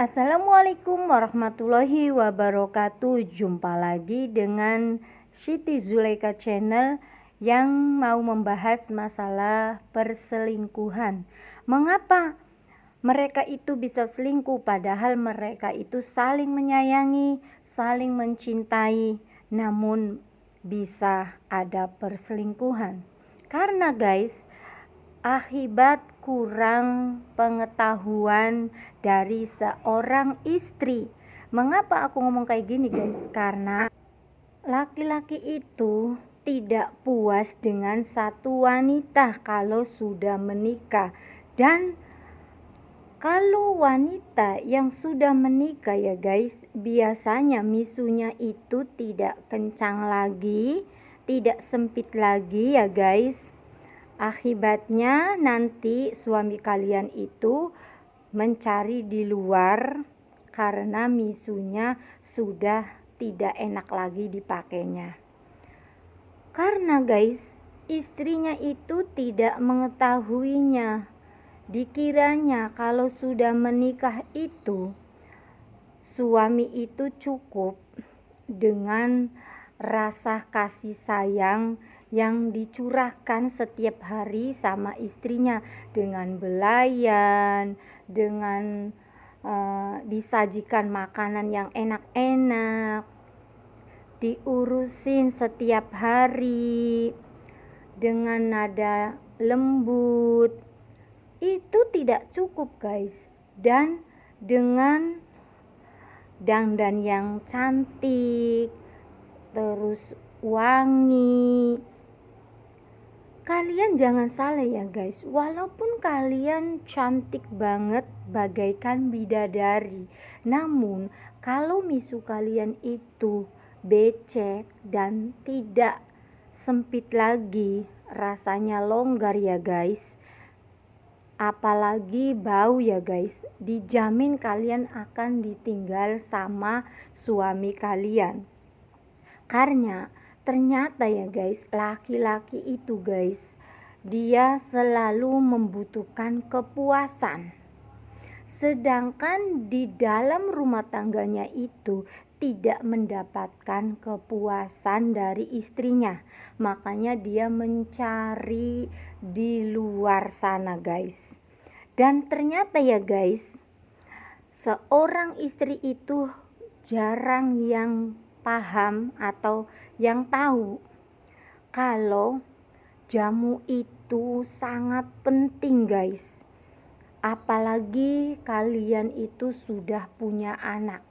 Assalamualaikum warahmatullahi wabarakatuh. Jumpa lagi dengan Siti Zulaika Channel yang mau membahas masalah perselingkuhan. Mengapa mereka itu bisa selingkuh padahal mereka itu saling menyayangi, saling mencintai, namun bisa ada perselingkuhan? Karena guys, akibat kurang pengetahuan dari seorang istri. Mengapa aku ngomong kayak gini guys? Karena laki-laki itu tidak puas dengan satu wanita kalau sudah menikah. Dan kalau wanita yang sudah menikah ya guys, biasanya misunya itu tidak kencang lagi, tidak sempit lagi ya guys. Akibatnya nanti suami kalian itu mencari di luar karena misunya sudah tidak enak lagi dipakainya. Karena guys, istrinya itu tidak mengetahuinya. Dikiranya kalau sudah menikah itu suami itu cukup dengan rasa kasih sayang yang dicurahkan setiap hari sama istrinya, dengan belayan, dengan disajikan makanan yang enak-enak, diurusin setiap hari dengan nada lembut. Itu tidak cukup guys. Dan dengan dandan yang cantik, terus wangi. Kalian jangan salah ya guys, walaupun kalian cantik banget bagaikan bidadari, namun kalau misu kalian itu becek dan tidak sempit lagi, rasanya longgar ya guys, apalagi bau ya guys, dijamin kalian akan ditinggal sama suami kalian. Karena ternyata ya guys, laki-laki itu guys, dia selalu membutuhkan kepuasan. Sedangkan di dalam rumah tangganya itu tidak mendapatkan kepuasan dari istrinya. Makanya dia mencari di luar sana guys. Dan ternyata ya guys, seorang istri itu jarang yang paham atau yang tahu kalau jamu itu sangat penting guys. Apalagi kalian itu sudah punya anak.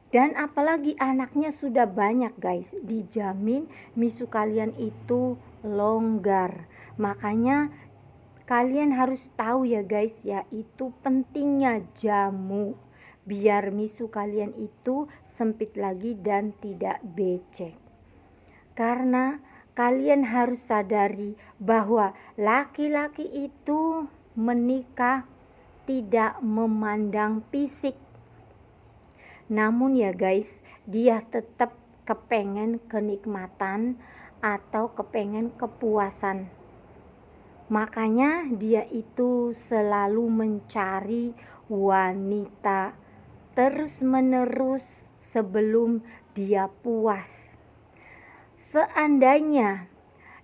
Dan apalagi anaknya sudah banyak guys, dijamin misu kalian itu longgar. Makanya kalian harus tahu ya guys, yaitu pentingnya jamu biar misu kalian itu sempit lagi dan tidak becek. Karena kalian harus sadari bahwa laki-laki itu menikah tidak memandang fisik. Namun ya guys, dia tetap kepengen kenikmatan atau kepengen kepuasan. Makanya dia itu selalu mencari wanita terus menerus sebelum dia puas. Seandainya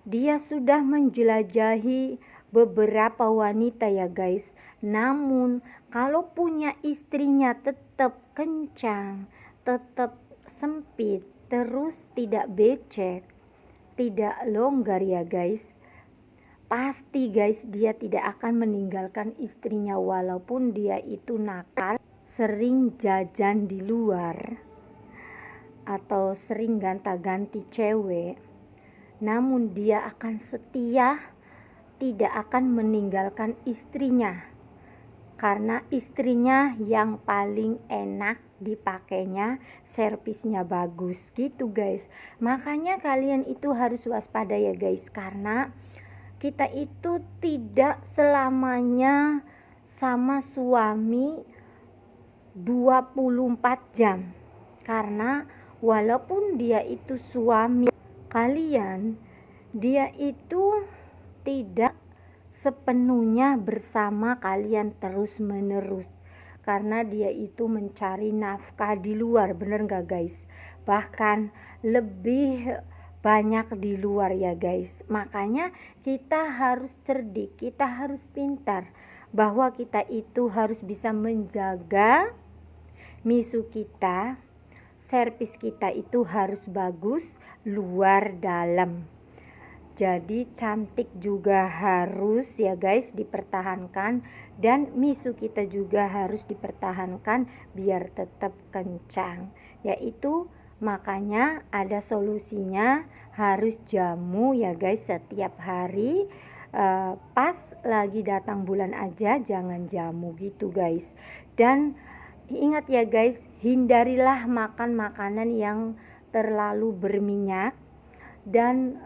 dia sudah menjelajahi beberapa wanita ya guys, namun kalau punya istrinya tetap kencang, tetap sempit, terus tidak becek, tidak longgar ya guys, pasti guys dia tidak akan meninggalkan istrinya walaupun dia itu nakal, sering jajan di luar atau sering gonta-ganti cewek, namun dia akan setia, tidak akan meninggalkan istrinya karena istrinya yang paling enak dipakainya, servisnya bagus gitu guys. Makanya kalian itu harus waspada ya guys, karena kita itu tidak selamanya sama suami 24 jam. Karena walaupun dia itu suami kalian, dia itu tidak sepenuhnya bersama kalian terus menerus. karena dia itu mencari nafkah di luar, bener gak guys? Bahkan lebih banyak di luar ya guys. Makanya kita harus cerdik, kita harus pintar, bahwa kita itu harus bisa menjaga misu kita, servis kita itu harus bagus luar dalam. Jadi cantik juga harus ya guys dipertahankan, dan misu kita juga harus dipertahankan biar tetap kencang. Yaitu makanya ada solusinya, harus jamu ya guys setiap hari. Pas lagi datang bulan aja jangan jamu gitu guys. Dan ingat ya guys, hindarilah makan makanan yang terlalu berminyak, dan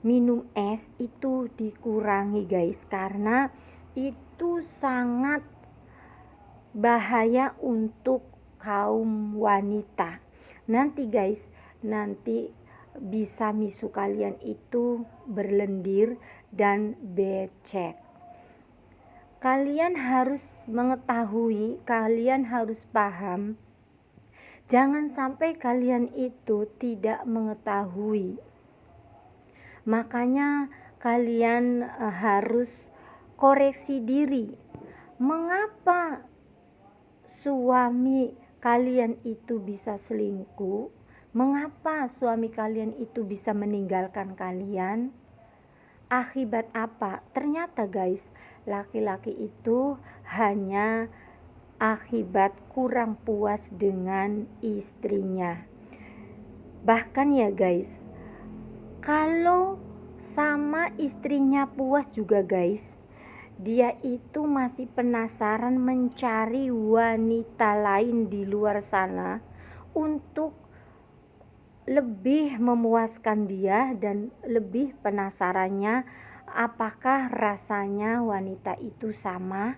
minum es itu dikurangi guys, karena itu sangat bahaya untuk kaum wanita. Nanti guys, nanti bisa misu kalian itu berlendir dan becek. Kalian harus mengetahui, kalian harus paham, jangan sampai kalian itu tidak mengetahui. Makanya kalian harus koreksi diri. Mengapa suami kalian itu bisa selingkuh? Mengapa suami kalian itu bisa meninggalkan kalian? Akibat apa? Ternyata guys, laki-laki itu hanya akibat kurang puas dengan istrinya. Bahkan ya guys, kalau sama istrinya puas juga guys, dia itu masih penasaran mencari wanita lain di luar sana untuk lebih memuaskan dia, dan lebih penasarannya apakah rasanya wanita itu sama.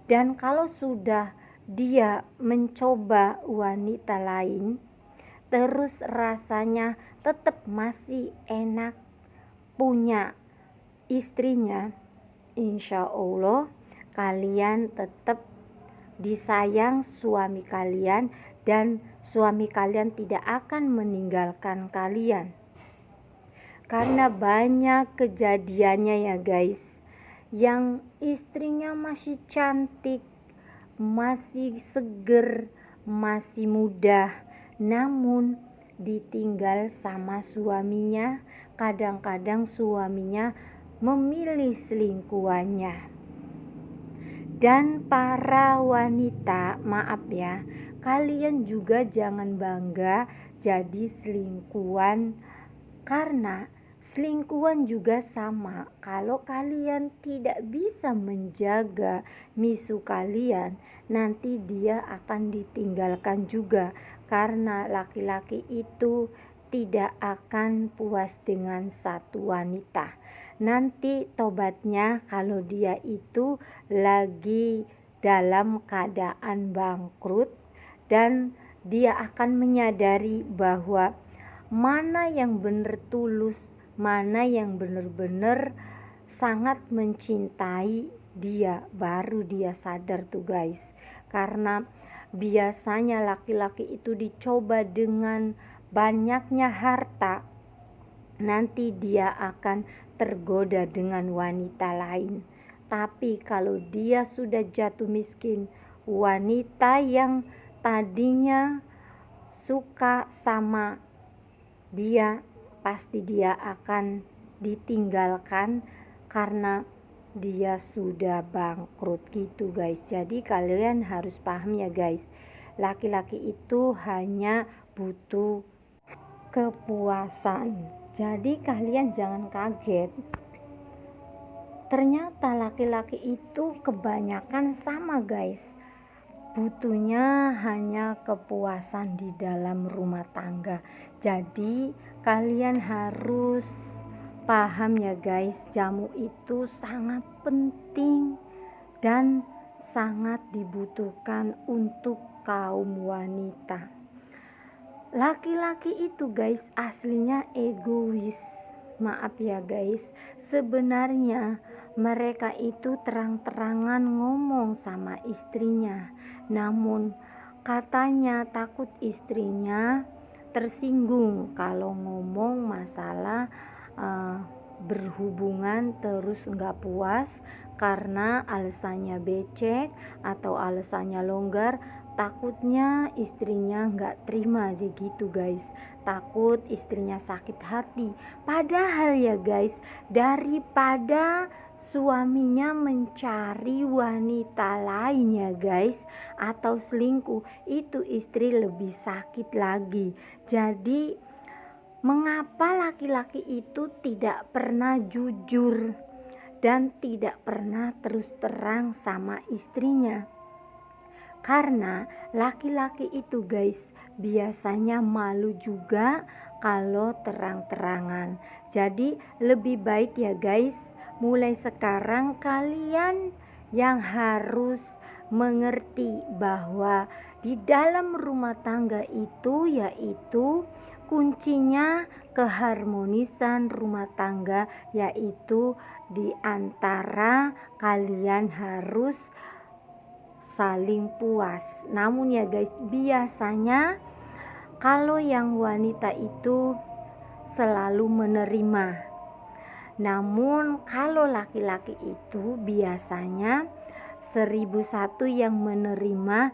Dan kalau sudah dia mencoba wanita lain terus rasanya tetap masih enak punya istrinya, insya Allah kalian tetap disayang suami kalian, dan suami kalian tidak akan meninggalkan kalian. Karena banyak kejadiannya ya guys, yang istrinya masih cantik, masih seger, masih muda, namun ditinggal sama suaminya. Kadang-kadang suaminya memilih selingkuhannya. Dan para wanita, maaf ya, kalian juga jangan bangga jadi selingkuhan, karena selingkuhan juga sama. Kalau kalian tidak bisa menjaga misu kalian, nanti dia akan ditinggalkan juga, karena laki-laki itu tidak akan puas dengan satu wanita. Nanti tobatnya kalau dia itu lagi dalam keadaan bangkrut, dan dia akan menyadari bahwa mana yang benar tulus, mana yang benar-benar sangat mencintai dia, baru dia sadar tuh guys. Karena biasanya laki-laki itu dicoba dengan banyaknya harta, nanti dia akan tergoda dengan wanita lain. Tapi kalau dia sudah jatuh miskin, wanita yang tadinya suka sama dia, pasti dia akan ditinggalkan karena dia sudah bangkrut gitu guys. Jadi kalian harus paham ya guys, laki-laki itu hanya butuh kepuasan. Jadi kalian jangan kaget, ternyata laki-laki itu kebanyakan sama guys, butuhnya hanya kepuasan di dalam rumah tangga. Jadi kalian harus paham ya guys, jamu itu sangat penting dan sangat dibutuhkan untuk kaum wanita. Laki-laki itu guys aslinya egois. Maaf ya guys, sebenarnya mereka itu terang-terangan ngomong sama istrinya, namun katanya takut istrinya tersinggung kalau ngomong masalah berhubungan terus nggak puas karena alasannya becek atau alasannya longgar. Takutnya istrinya nggak terima aja gitu guys, takut istrinya sakit hati. Padahal ya guys, daripada suaminya mencari wanita lain ya guys, atau selingkuh, itu istri lebih sakit lagi. Jadi mengapa laki-laki itu tidak pernah jujur dan tidak pernah terus terang sama istrinya? Karena laki-laki itu guys biasanya malu juga kalau terang-terangan. Jadi lebih baik ya guys, mulai sekarang kalian yang harus mengerti bahwa di dalam rumah tangga itu yaitu kuncinya keharmonisan rumah tangga, yaitu di antara kalian harus saling puas. Namun ya guys, biasanya kalau yang wanita itu selalu menerima. Namun kalau laki-laki itu biasanya 1001 yang menerima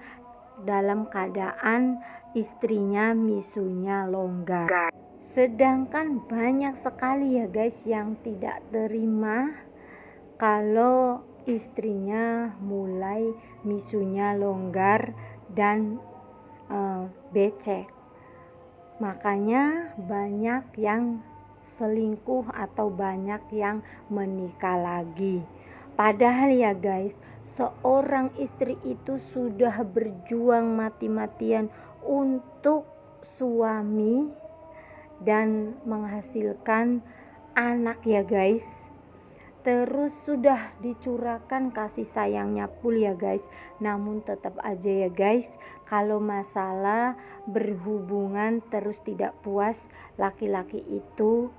dalam keadaan istrinya misunya longgar. Sedangkan banyak sekali ya guys yang tidak terima kalau istrinya mulai misunya longgar dan becek. Makanya banyak yang selingkuh atau banyak yang menikah lagi. Padahal ya guys, seorang istri itu sudah berjuang mati-matian untuk suami dan menghasilkan anak ya guys. Terus sudah dicurahkan kasih sayangnya pul ya guys. Namun tetap aja ya guys, kalau masalah berhubungan terus tidak puas, laki-laki itu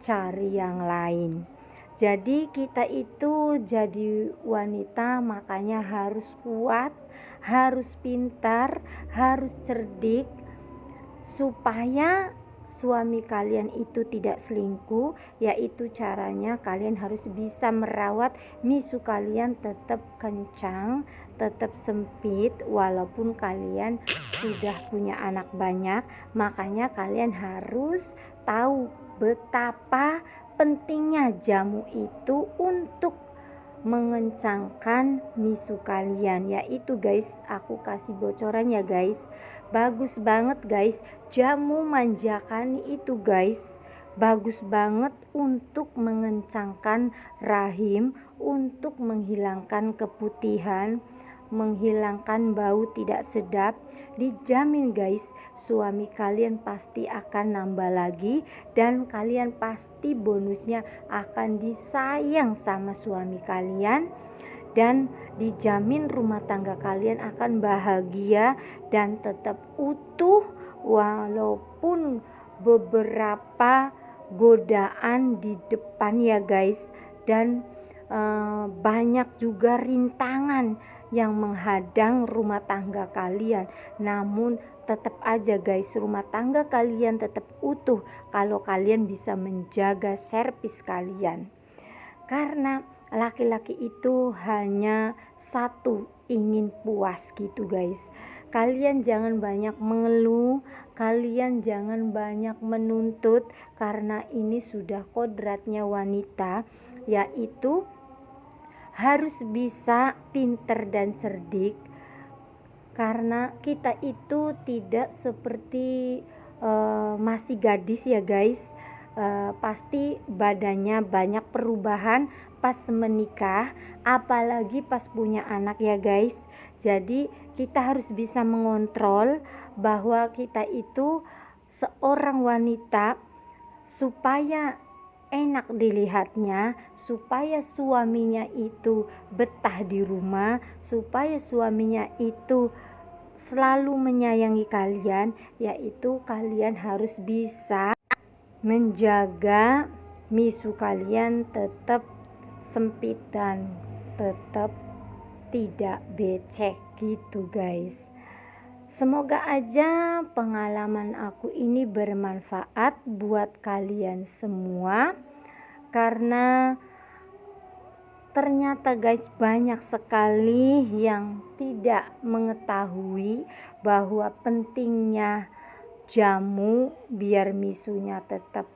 cari yang lain. Jadi kita itu jadi wanita makanya harus kuat, harus pintar, harus cerdik, supaya suami kalian itu tidak selingkuh. Yaitu caranya kalian harus bisa merawat misu kalian tetap kencang, tetap sempit, walaupun kalian sudah punya anak banyak. Makanya kalian harus tahu betapa pentingnya jamu itu untuk mengencangkan misu kalian. Yaitu guys, aku kasih bocoran ya guys, bagus banget guys, jamu manjakan itu guys, bagus banget untuk mengencangkan rahim, untuk menghilangkan keputihan, menghilangkan bau tidak sedap. Dijamin guys, suami kalian pasti akan nambah lagi dan kalian pasti bonusnya akan disayang sama suami kalian. Dan dijamin rumah tangga kalian akan bahagia dan tetap utuh walaupun beberapa godaan di depan ya guys. Dan banyak juga rintangan yang menghadang rumah tangga kalian. Namun tetap aja guys, rumah tangga kalian tetap utuh kalau kalian bisa menjaga servis kalian. Karena laki-laki itu hanya satu, ingin puas gitu guys. Kalian jangan banyak mengeluh, kalian jangan banyak menuntut, karena ini sudah kodratnya wanita, yaitu harus bisa pinter dan cerdik. Karena kita itu tidak seperti masih gadis ya guys. Pasti badannya banyak perubahan pas menikah, apalagi pas punya anak ya guys. Jadi kita harus bisa mengontrol bahwa kita itu seorang wanita supaya enak dilihatnya, supaya suaminya itu betah di rumah, supaya suaminya itu selalu menyayangi kalian, yaitu kalian harus bisa menjaga misu kalian tetap sempit dan tetap tidak becek gitu guys. Semoga aja pengalaman aku ini bermanfaat buat kalian semua, karena ternyata guys banyak sekali yang tidak mengetahui bahwa pentingnya jamu biar misunya tetap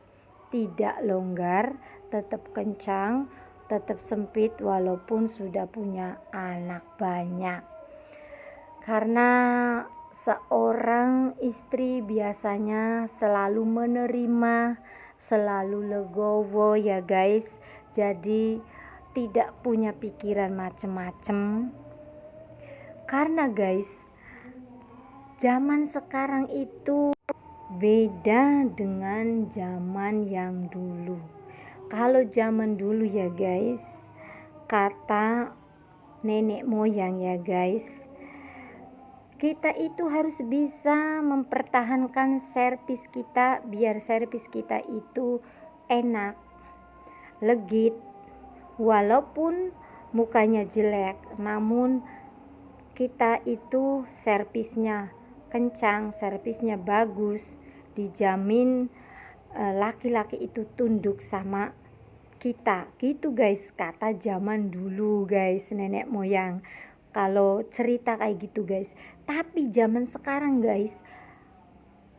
tidak longgar, tetap kencang, tetap sempit walaupun sudah punya anak banyak. Karena seorang istri biasanya selalu menerima, selalu legowo ya guys. Jadi tidak punya pikiran macem-macem. Karena guys, zaman sekarang itu beda dengan zaman yang dulu. Kalau zaman dulu ya guys, kata nenek moyang ya guys, kita itu harus bisa mempertahankan servis kita biar servis kita itu enak, legit, walaupun mukanya jelek, namun kita itu servisnya kencang, servisnya bagus, dijamin laki-laki itu tunduk sama kita gitu guys, kata zaman dulu guys, nenek moyang kalau cerita kayak gitu guys. Tapi zaman sekarang guys,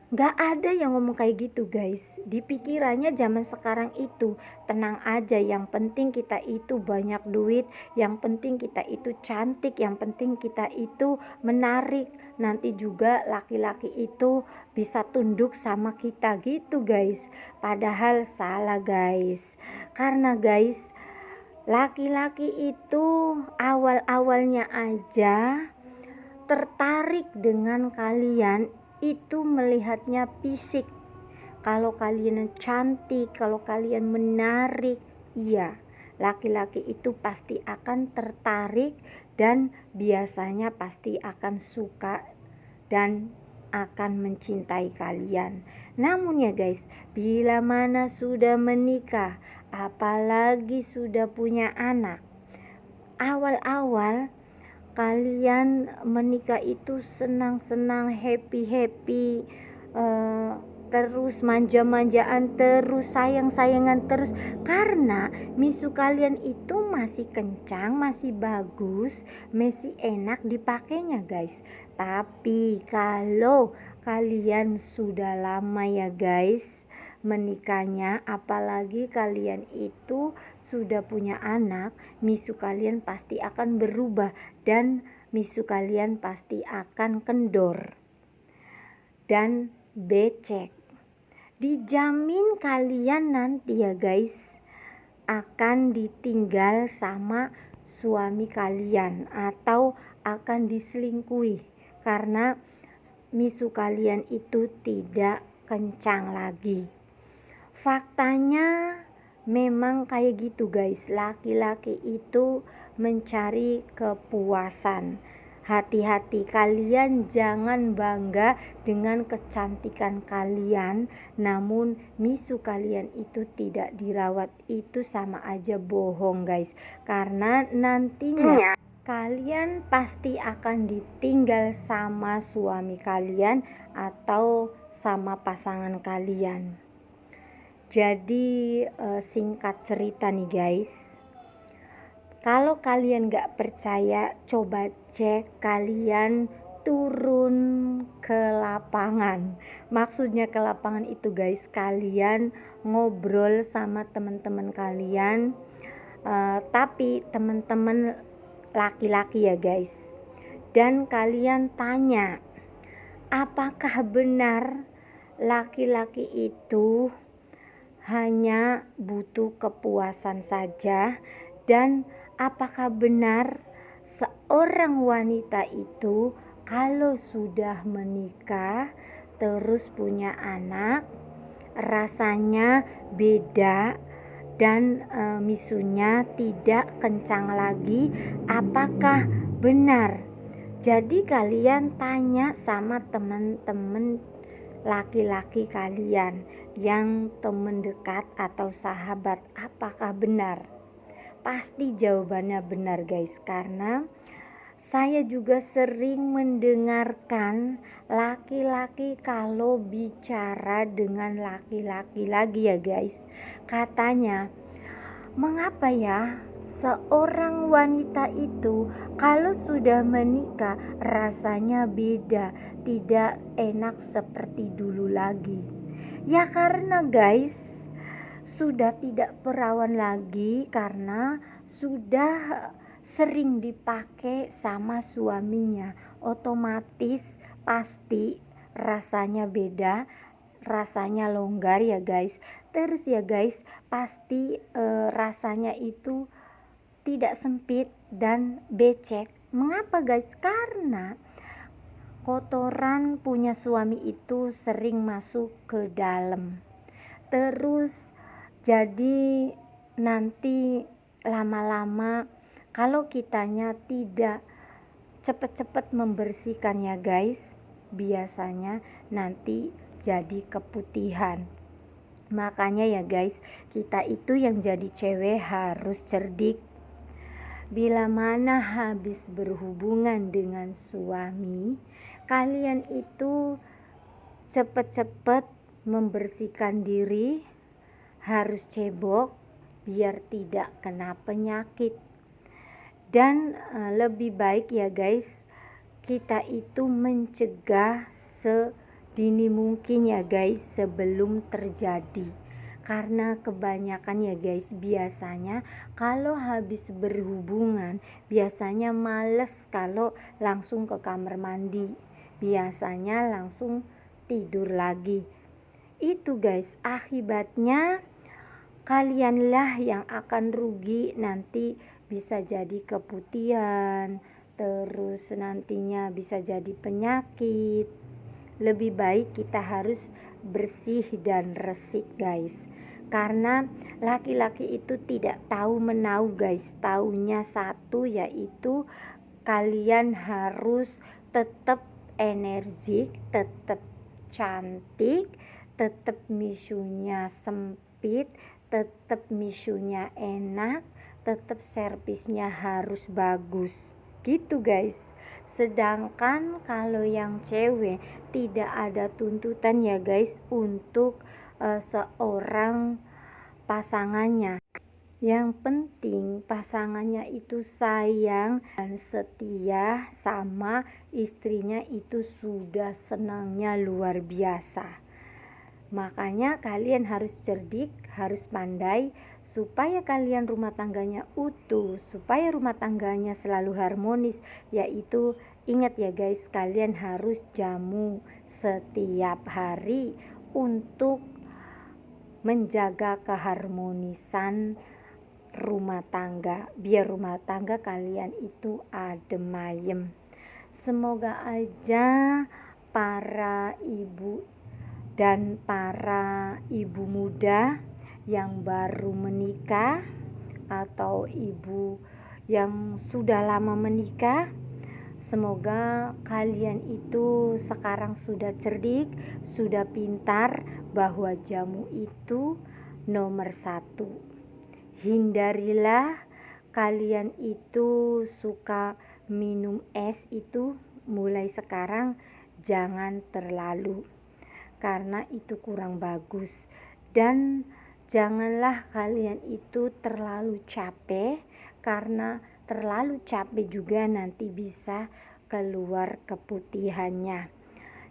gak ada yang ngomong kayak gitu guys. Di pikirannya zaman sekarang itu tenang aja, yang penting kita itu banyak duit, yang penting kita itu cantik, yang penting kita itu menarik, nanti juga laki-laki itu bisa tunduk sama kita gitu guys. Padahal salah guys. Karena guys, laki-laki itu awal-awalnya aja tertarik dengan kalian itu melihatnya fisik. Kalau kalian cantik, kalau kalian menarik, iya, laki-laki itu pasti akan tertarik dan biasanya pasti akan suka dan akan mencintai kalian. Namun ya guys, bila mana sudah menikah, apalagi sudah punya anak, awal-awal kalian menikah itu senang-senang, happy-happy, terus manja-manjaan terus, sayang-sayangan terus, karena misu kalian itu masih kencang, masih bagus, masih enak dipakainya guys. Tapi kalau kalian sudah lama ya guys menikahnya, apalagi kalian itu sudah punya anak, misu kalian pasti akan berubah dan misu kalian pasti akan kendor dan becek. Dijamin kalian nanti ya guys akan ditinggal sama suami kalian atau akan diselingkuhi karena misu kalian itu tidak kencang lagi. Faktanya memang kayak gitu guys, laki-laki itu mencari kepuasan. Hati-hati, kalian jangan bangga dengan kecantikan kalian, namun misu kalian itu tidak dirawat, itu sama aja bohong guys. Karena nantinya kalian pasti akan ditinggal sama suami kalian atau sama pasangan kalian. Jadi singkat cerita nih guys, kalau kalian gak percaya, coba cek, kalian turun ke lapangan. Maksudnya ke lapangan itu guys, kalian ngobrol sama teman-teman kalian, tapi teman-teman laki-laki ya guys, dan kalian tanya, apakah benar laki-laki itu hanya butuh kepuasan saja, dan apakah benar seorang wanita itu kalau sudah menikah terus punya anak rasanya beda dan misunya tidak kencang lagi, apakah benar? Jadi kalian tanya sama teman-teman laki-laki kalian yang teman dekat atau sahabat, apakah benar? Pasti jawabannya benar guys, karena saya juga sering mendengarkan laki-laki kalau bicara dengan laki-laki lagi ya guys. Katanya, mengapa ya seorang wanita itu kalau sudah menikah rasanya beda, tidak enak seperti dulu lagi. Ya karena guys, sudah tidak perawan lagi karena sudah sering dipakai sama suaminya. Otomatis pasti rasanya beda, rasanya longgar ya guys. Terus ya guys, pasti rasanya itu tidak sempit dan becek. Mengapa guys? Karena kotoran punya suami itu sering masuk ke dalam. Terus jadi nanti lama-lama kalau kitanya tidak cepat-cepat membersihkan ya guys, biasanya nanti jadi keputihan. Makanya ya guys, kita itu yang jadi cewek harus cerdik. Bila mana habis berhubungan dengan suami, kalian itu cepat-cepat membersihkan diri, harus cebok biar tidak kena penyakit. Dan lebih baik ya guys, kita itu mencegah sedini mungkin ya guys sebelum terjadi. Karena kebanyakan ya guys, biasanya kalau habis berhubungan biasanya males kalau langsung ke kamar mandi, biasanya langsung tidur lagi. Itu guys, akibatnya kalianlah yang akan rugi, nanti bisa jadi keputihan, terus nantinya bisa jadi penyakit. Lebih baik kita harus bersih dan resik guys, karena laki-laki itu tidak tahu menau guys. Taunya satu, yaitu kalian harus tetap energik, tetap cantik, tetap misunya sempit, tetap misunya enak, tetap servisnya harus bagus gitu guys. Sedangkan kalau yang cewek tidak ada tuntutan ya guys untuk seorang pasangannya. Yang penting pasangannya itu sayang dan setia sama istrinya, itu sudah senangnya luar biasa. Makanya kalian harus cerdik, harus pandai supaya kalian rumah tangganya utuh, supaya rumah tangganya selalu harmonis. Yaitu ingat ya guys, kalian harus jamu setiap hari untuk menjaga keharmonisan rumah tangga, biar rumah tangga kalian itu adem ayem. Semoga aja para ibu dan para ibu muda yang baru menikah atau ibu yang sudah lama menikah, semoga kalian itu sekarang sudah cerdik, sudah pintar bahwa jamu itu nomor satu. Hindarilah kalian itu suka minum es itu mulai sekarang jangan terlalu, karena itu kurang bagus. Dan janganlah kalian itu terlalu capek, karena terlalu capek juga nanti bisa keluar keputihannya.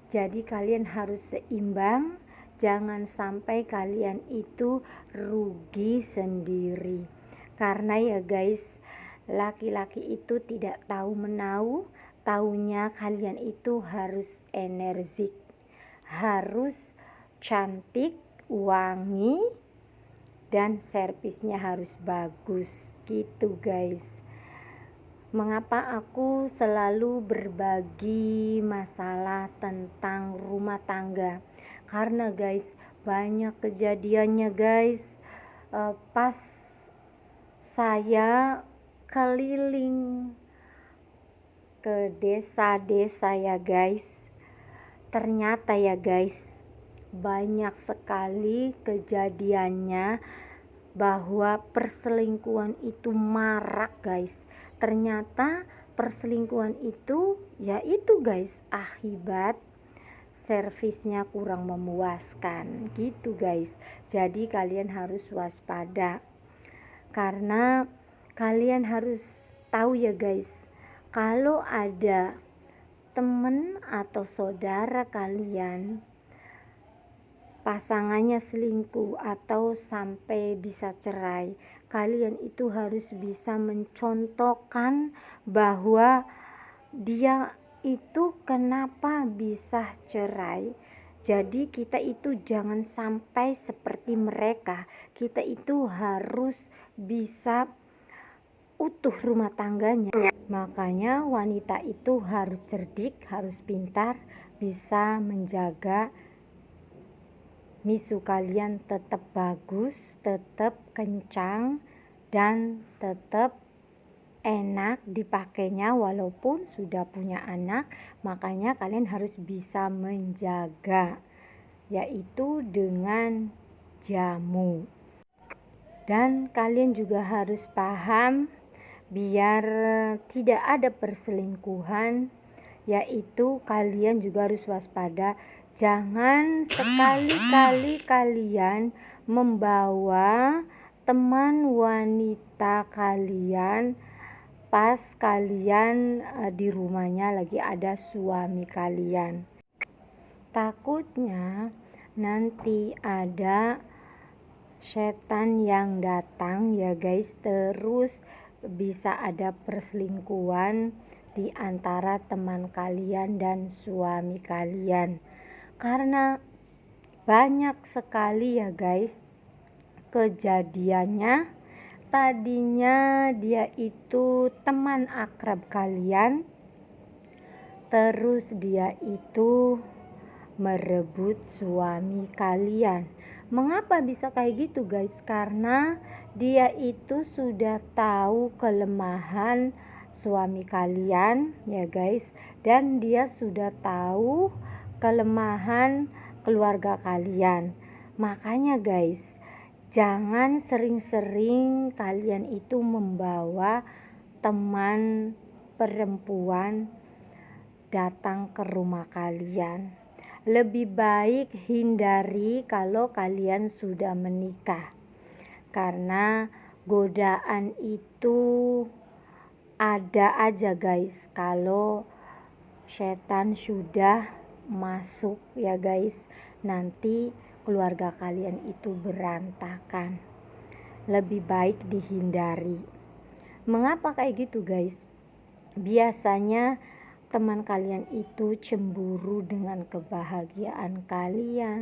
Jadi kalian harus seimbang, jangan sampai kalian itu rugi sendiri. Karena ya guys, laki-laki itu tidak tahu menau, taunya kalian itu harus energik, harus cantik, wangi, dan servisnya harus bagus gitu guys. Mengapa aku selalu berbagi masalah tentang rumah tangga? Karena guys, banyak kejadiannya guys. Pas saya keliling ke desa-desa ya guys, ternyata ya guys, banyak sekali kejadiannya bahwa perselingkuhan itu marak guys. Ternyata perselingkuhan itu yaitu guys akibat servisnya kurang memuaskan gitu guys. Jadi kalian harus waspada, karena kalian harus tahu ya guys, kalau ada temen atau saudara kalian pasangannya selingkuh atau sampai bisa cerai, kalian itu harus bisa mencontohkan bahwa dia itu kenapa bisa cerai. Jadi kita itu jangan sampai seperti mereka. Kita itu harus bisa utuh rumah tangganya. Makanya wanita itu harus cerdik, harus pintar, bisa menjaga misu kalian tetap bagus, tetap kencang, dan tetap enak dipakainya walaupun sudah punya anak. Makanya kalian harus bisa menjaga, yaitu dengan jamu. Dan kalian juga harus paham biar tidak ada perselingkuhan, yaitu kalian juga harus waspada. Jangan sekali-kali kalian membawa teman wanita kalian pas kalian di rumahnya lagi ada suami kalian. Takutnya nanti ada setan yang datang ya guys, terus bisa ada perselingkuhan di antara teman kalian dan suami kalian. Karena banyak sekali ya guys kejadiannya, tadinya dia itu teman akrab kalian, terus dia itu merebut suami kalian. Mengapa bisa kayak gitu guys? Karena dia itu sudah tahu kelemahan suami kalian ya guys, dan dia sudah tahu kelemahan keluarga kalian. Makanya guys, jangan sering-sering kalian itu membawa teman perempuan datang ke rumah kalian. Lebih baik hindari kalau kalian sudah menikah, karena godaan itu ada aja guys kalau setan sudah masuk ya guys. Nanti keluarga kalian itu berantakan. Lebih baik dihindari. Mengapa kayak gitu guys? Biasanya teman kalian itu cemburu dengan kebahagiaan kalian.